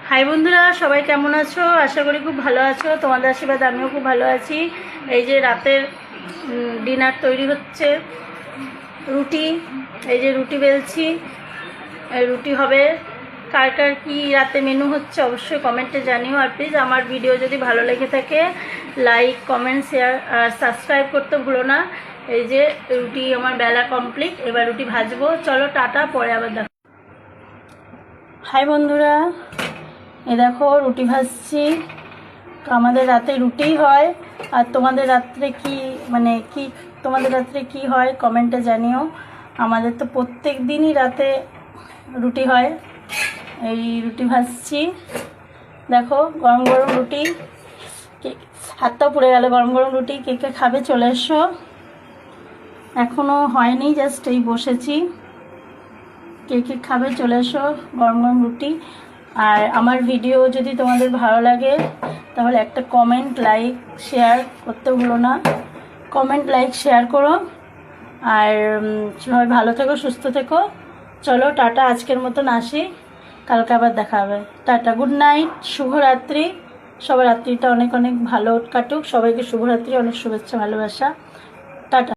High বন্ধুরা, সবাই কেমন আছো? আশা করি খুব ভালো আছো। তোমাদের আশীর্বাদ আমিও খুব ভালো আছি। এই যে রাতের ডিনার তৈরি হচ্ছে, রুটি। এই যে রুটি বেলছি, রুটি হবে। কার কার কী রাতে মেনু হচ্ছে অবশ্যই কমেন্টে জানিও। আর প্লিজ আমার ভিডিও যদি ভালো লেগে থাকে লাইক, কমেন্ট, শেয়ার আর সাবস্ক্রাইব করতে ভুলো না। এই যে রুটি আমার বেলা কমপ্লিট, এবার রুটি ভাজবো। চলো টাটা, পরে আবার দেখো। হাই বন্ধুরা, এ দেখো রুটি ভাজছি। তো আমাদের রাতে রুটিই হয়। আর তোমাদের রাত্রে তোমাদের রাত্রে কি হয় কমেন্টে জানিও। আমাদের তো প্রত্যেক দিনই রাতে রুটি হয়। এই রুটি ভাজছি, দেখো গরম গরম রুটি। হাতটাও পুড়ে গেল। গরম গরম রুটি কে কে খাবে চলে এসো। এখনও হয়নি, জাস্ট এই বসেছি। কে কে খাবে চলে এসো, গরম গরম রুটি। আর আমার ভিডিও যদি তোমাদের ভালো লাগে তাহলে একটা কমেন্ট, লাইক, শেয়ার করতে ভুলো না। কমেন্ট, লাইক, শেয়ার করো। আর সবাই ভালো থেকো, সুস্থ থেকো। চলো টাটা, আজকের মতন আসি, কালকে আবার দেখা হবে। টাটা, গুড নাইট, শুভরাত্রি। সবার রাত্রিটা অনেক অনেক ভালো কাটুক। সবাইকে শুভরাত্রি, অনেক শুভেচ্ছা, ভালোবাসা। টাটা।